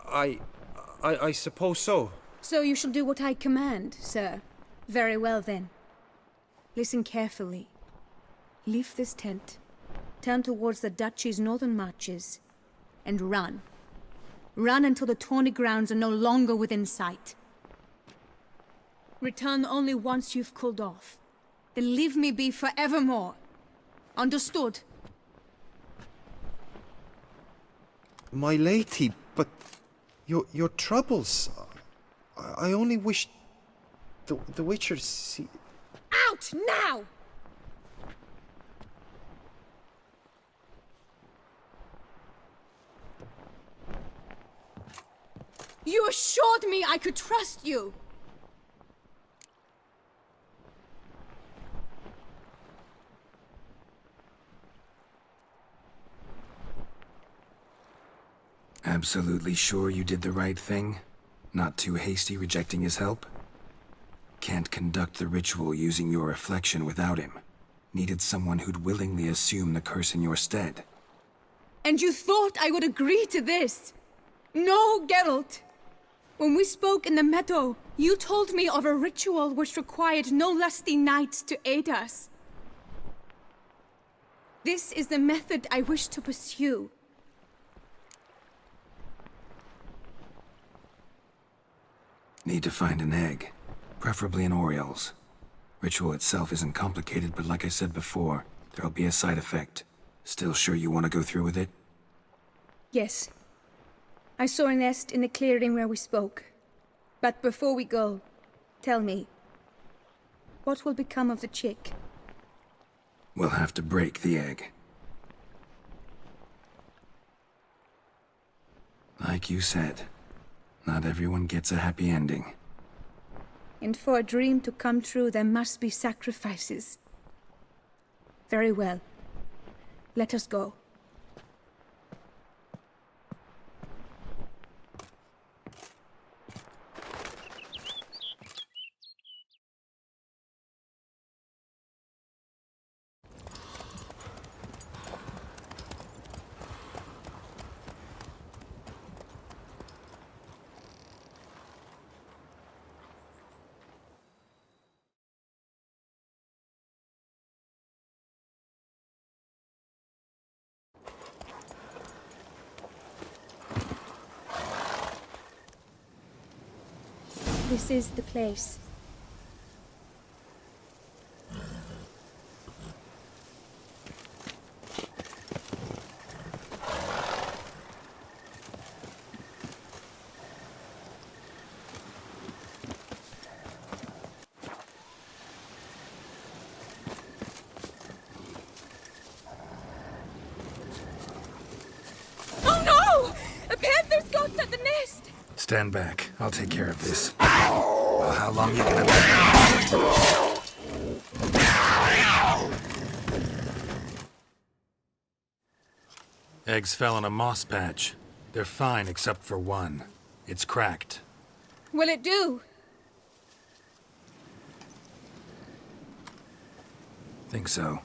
I suppose so.
So you shall do what I command, sir. Very well, then. Listen carefully. Leave this tent, turn towards the duchy's northern marches, and run. Run until the tawny grounds are no longer within sight. Return only once you've cooled off. Then leave me be forevermore. Understood?
My lady, but your troubles. I only wish the Witcher see.
Out now! You assured me I could trust you!
Absolutely sure you did the right thing? Not too hasty rejecting his help? Can't conduct the ritual using your reflection without him. Needed someone who'd willingly assume the curse in your stead.
And you thought I would agree to this? No, Geralt! When we spoke in the meadow, you told me of a ritual which required no lusty knights to aid us. This is the method I wish to pursue.
Need to find an egg, preferably an Oriole's. Ritual itself isn't complicated, but like I said before, there'll be a side effect. Still sure you want to go through with it?
Yes. I saw a nest in the clearing where we spoke. But before we go, tell me, what will become of the chick?
We'll have to break the egg. Like you said, not everyone gets a happy ending.
And for a dream to come true, there must be sacrifices. Very well. Let us go. This is the place. Oh no! A panther's got at the nest!
Stand back. I'll take care of this. Well, how long you gonna... Eggs fell in a moss patch. They're fine except for one. It's cracked.
Will it do?
Think so.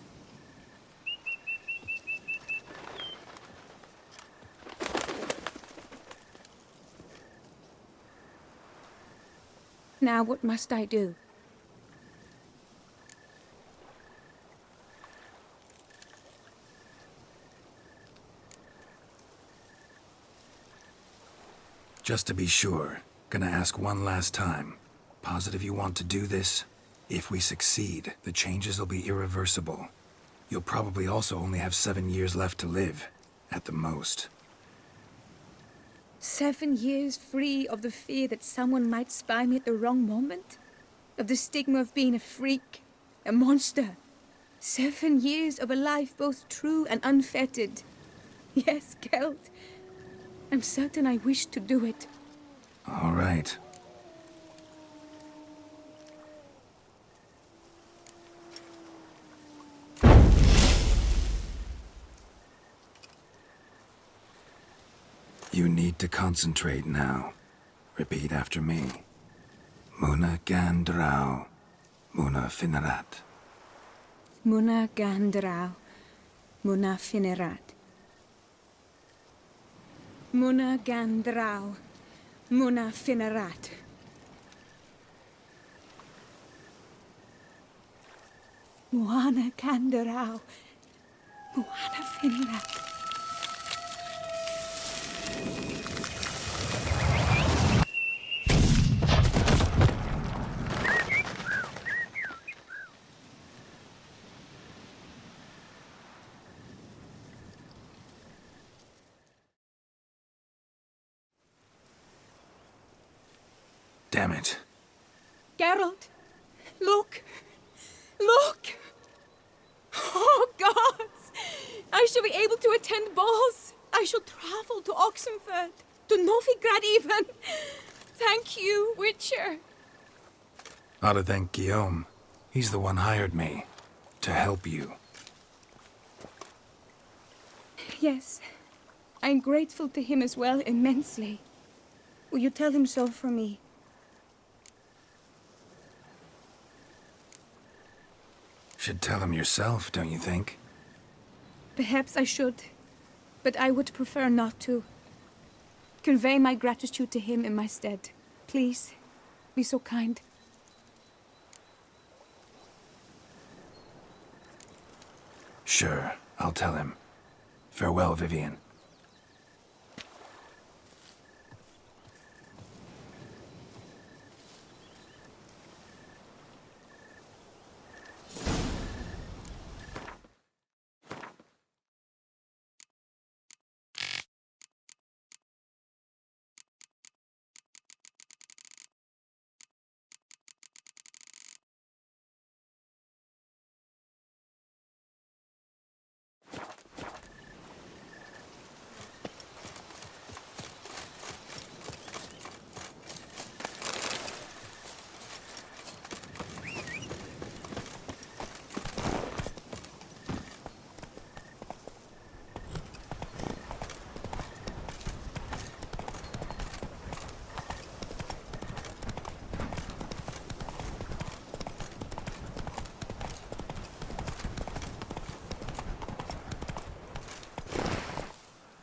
Now what must I do?
Just to be sure, gonna ask one last time. Positive you want to do this? If we succeed, the changes will be irreversible. You'll probably also only have 7 years left to live, at the most.
7 years free of the fear that someone might spy me at the wrong moment? Of the stigma of being a freak, a monster? 7 years of a life both true and unfettered. Yes, Geralt. I'm certain I wish to do it.
All right. You need to concentrate now. Repeat after me. Muna Gandrau. Muna Finnerat.
Muna Gandrau. Muna Finnerat. Muna Gandrau. Muna Finnerat. Muana Gandrau. Muana Finnerat.
Damn it.
Geralt, look! Look! Oh, gods! I shall be able to attend balls. I shall travel to Oxenfurt, to Novigrad even. Thank you, Witcher.
Ought to thank Guillaume. He's the one hired me. To help you.
Yes, I'm grateful to him as well, immensely. Will you tell him so for me?
Should tell him yourself, don't you think?
Perhaps I should, but I would prefer not to. Convey my gratitude to him in my stead. Please, be so kind.
Sure, I'll tell him. Farewell, Vivian.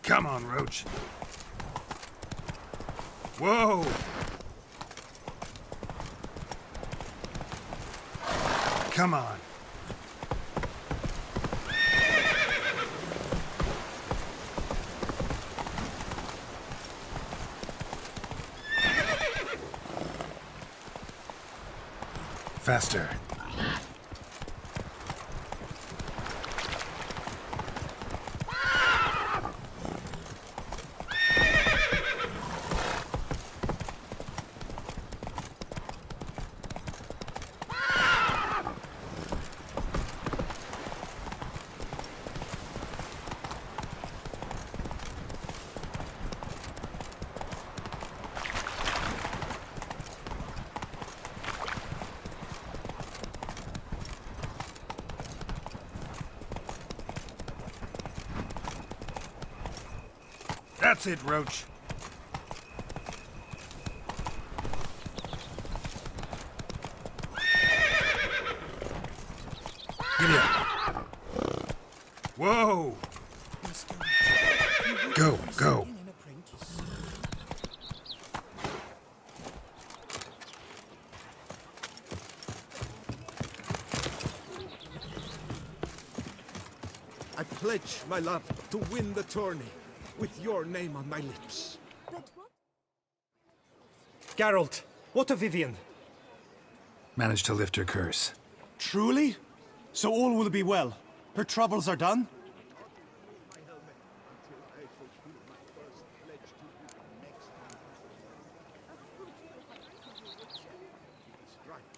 Come on, Roach. Whoa! Come on. Faster. That's it, Roach. Giddy up. Whoa! Go, go.
I pledge my love to win the tourney, with your name on my lips.
Geralt, what of Vivian?
Managed to lift her curse.
Truly? So all will be well? Her troubles are done?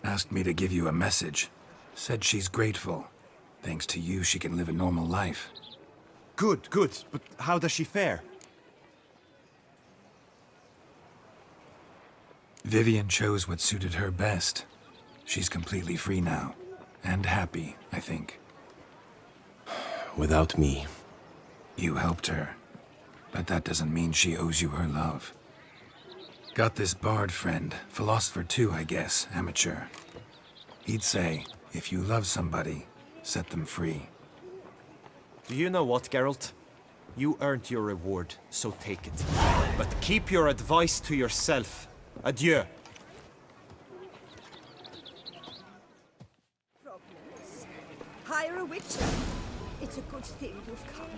Asked me to give you a message. Said she's grateful. Thanks to you, she can live a normal life.
Good, good. But how does she fare?
Vivian chose what suited her best. She's completely free now. And happy, I think.
Without me.
You helped her. But that doesn't mean she owes you her love. Got this bard friend, philosopher too, I guess, amateur. He'd say, if you love somebody, set them free.
Do you know what, Geralt? You earned your reward, so take it. But keep your advice to yourself. Adieu.
Problems. Hire a witcher. It's a good thing you've come.